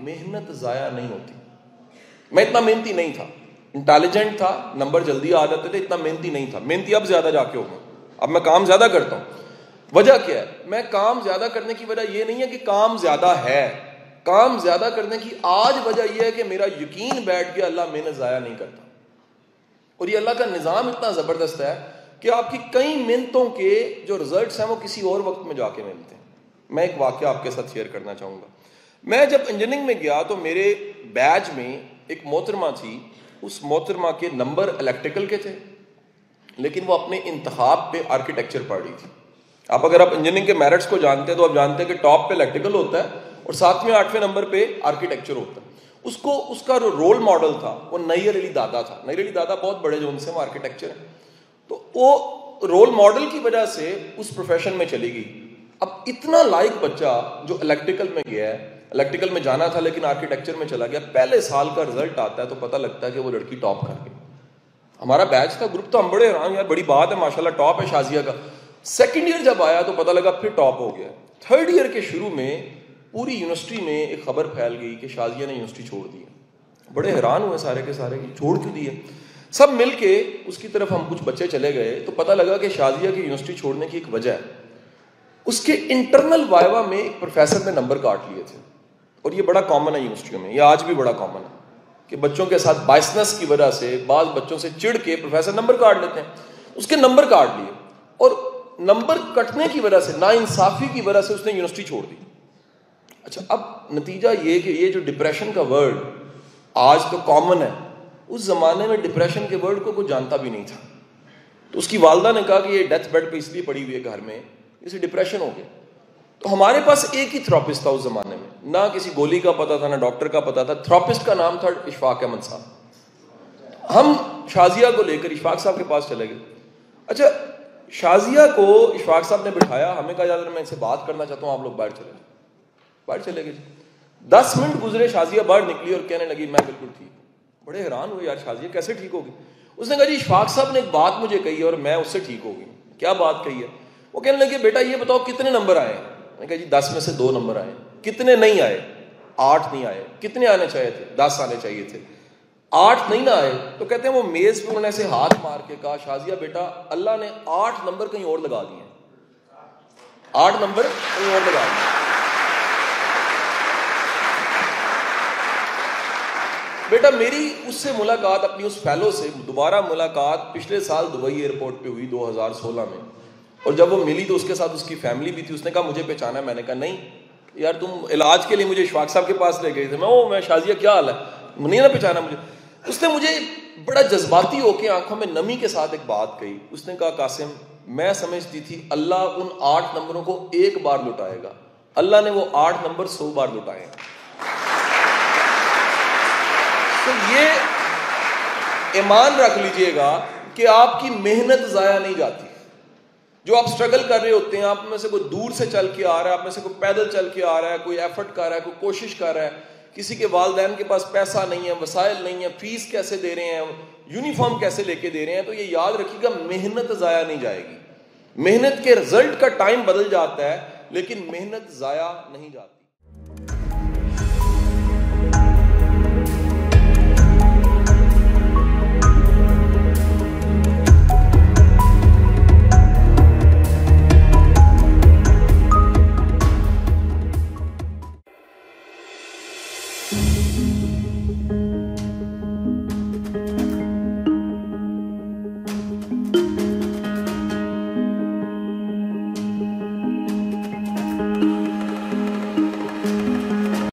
محنت ضائع نہیں ہوتی. میں اتنا محنتی نہیں تھا, انٹیلیجنٹ تھا, نمبر جلدی آ جاتے تھے, اتنا محنتی نہیں تھا. محنتی اب زیادہ جا کے ہو گیا, اب میں کام زیادہ کرتا ہوں. وجہ کیا ہے؟ میں کام زیادہ کرنے کی وجہ یہ نہیں ہے کہ کام زیادہ ہے, کام زیادہ کرنے کی آج وجہ یہ ہے کہ میرا یقین بیٹھ گیا اللہ محنت ضائع نہیں کرتا. اور یہ اللہ کا نظام اتنا زبردست ہے کہ آپ کی کئی محنتوں کے جو رزلٹس ہیں وہ کسی اور وقت میں جا کے ملتے ہیں. میں ایک واقعہ آپ کے ساتھ شیئر کرنا چاہوں گا. میں جب انجینئرنگ میں گیا تو میرے بیچ میں ایک محترمہ تھی. اس محترمہ کے نمبر الیکٹریکل کے تھے, لیکن وہ اپنے انتخاب پہ آرکیٹیکچر پڑھ رہی تھی. آپ اگر آپ انجینئرنگ کے میرٹس کو جانتے ہیں تو آپ جانتے ہیں کہ ٹاپ پہ الیکٹریکل ہوتا ہے اور 7ویں 8ویں نمبر پہ آرکیٹیکچر ہوتا ہے. اس کا جو رول ماڈل تھا وہ نیر علی دادا تھا. نیر علی دادا بہت بڑے جو ان سے وہ آرکیٹیکچر ہیں, تو وہ رول ماڈل کی وجہ سے اس پروفیشن میں چلی گئی. اب اتنا لائق بچہ جو الیکٹریکل میں گیا ہے, الیکٹریکل میں جانا تھا لیکن آرکیٹیکچر میں چلا گیا, پہلے سال کا رزلٹ آتا ہے تو پتہ لگتا ہے کہ وہ لڑکی ٹاپ کر گئی. ہمارا بیچ تھا, گروپ, تو ہم بڑے حیران, یار بڑی بات ہے ماشاءاللہ ٹاپ ہے شازیہ کا. سیکنڈ ایئر جب آیا تو پتہ لگا پھر ٹاپ ہو گیا. تھرڈ ایئر کے شروع میں پوری یونیورسٹی میں ایک خبر پھیل گئی کہ شازیہ نے یونیورسٹی چھوڑ دی. بڑے حیران ہوئے سارے کے سارے کہ چھوڑ کیوں دی ہے. سب مل کے اس کی طرف ہم کچھ بچے چلے گئے تو پتہ لگا کہ شازیہ کی یونیورسٹی چھوڑنے کی ایک وجہ ہے, اس کے انٹرنل وائوا میں ایک پروفیسر نے نمبر کاٹ لیے تھے. اور یہ بڑا کامن ہے یونیورسٹیوں میں, یہ آج بھی بڑا کامن ہے کہ بچوں کے ساتھ بائسنس کی وجہ سے بعض بچوں سے چڑ کے پروفیسر نمبر کاٹ لیتے ہیں. اس کے نمبر کاٹ لیے اور نمبر کٹنے کی وجہ سے, ناانصافی کی وجہ سے اس نے یونیورسٹی چھوڑ دی. اچھا, اب نتیجہ یہ کہ یہ جو ڈپریشن کا ورڈ آج تو کامن ہے, اس زمانے میں ڈپریشن کے ورڈ کو کوئی جانتا بھی نہیں تھا. تو اس کی والدہ نے کہا کہ یہ ڈیتھ بیڈ پہ اس لیے پڑی ہوئی ہے گھر میں, اسے ڈپریشن ہو گیا. تو ہمارے پاس ایک ہی تھراپسٹ تھا اس زمانے میں, نہ کسی گولی کا پتا تھا نہ ڈاکٹر کا پتا تھا. تھراپسٹ کا نام تھا اشفاق احمد صاحب. ہم شازیہ کو لے کر اشفاق صاحب کے پاس چلے گئے. اچھا, شازیہ کو اشفاق صاحب نے بٹھایا, ہمیں کہا جاتا ہے میں ان سے بات کرنا چاہتا ہوں, آپ لوگ باہر چلے جائیں. باہر چلے گئے. 10 منٹ گزرے, شازیہ باہر نکلی اور کہنے لگی میں بالکل ٹھیک. بڑے حیران ہوئے, یار شازیہ کیسے ٹھیک ہوگی؟ اس نے کہا جی اشفاق صاحب نے ایک بات مجھے کہی ہے اور میں اس سے ٹھیک ہو گئی. کیا بات کہی ہے؟ وہ کہنے لگے بیٹا یہ بتاؤ کتنے نمبر آئے؟ میں نے کہا جی 10 میں سے 2 نمبر آئے. کتنے نہیں آئے؟ 8 نہیں آئے. کتنے آنے چاہیے تھے؟ 10 آنے چاہیے تھے. 8 نہیں نہ آئے. تو کہتے ہیں وہ میز پہ انہوں نے ایسے ہاتھ مار کے کہا شازیہ بیٹا اللہ نے 8 نمبر کہیں اور لگا دیے, 8 نمبر کہیں اور لگا دیے. بیٹا میری اس سے ملاقات, اپنی اس فیلو سے دوبارہ ملاقات پچھلے سال دبئی ایئرپورٹ پہ ہوئی 2016 میں. اور جب وہ ملی تو اس کے ساتھ اس کی فیملی بھی تھی. اس نے کہا مجھے پہچانا ہے. میں نے کہا نہیں یار, تم علاج کے لیے مجھے اشفاق صاحب کے پاس لے گئے تھے. میں شازیہ کیا حال ہے, نہیں نہ پہچانا مجھے. اس نے مجھے بڑا جذباتی ہو کے آنکھوں میں نمی کے ساتھ ایک بات کہی. اس نے کہا قاسم میں سمجھتی تھی اللہ ان 8 نمبروں کو ایک بار لٹائے گا, اللہ نے وہ 8 نمبر 100 بار لٹائے. تو یہ ایمان رکھ لیجئے گا کہ آپ کی محنت ضائع نہیں جاتی. جو آپ سٹرگل کر رہے ہوتے ہیں, آپ میں سے کوئی دور سے چل کے آ رہا ہے, آپ میں سے کوئی پیدل چل کے آ رہا ہے, کوئی ایفرٹ کر رہا ہے, کوئی کوشش کر رہا ہے, کسی کے والدین کے پاس پیسہ نہیں ہے, وسائل نہیں ہے, فیس کیسے دے رہے ہیں, یونیفارم کیسے لے کے دے رہے ہیں, تو یہ یاد رکھیے گا محنت ضائع نہیں جائے گی. محنت کے رزلٹ کا ٹائم بدل جاتا ہے لیکن محنت ضائع نہیں جاتی.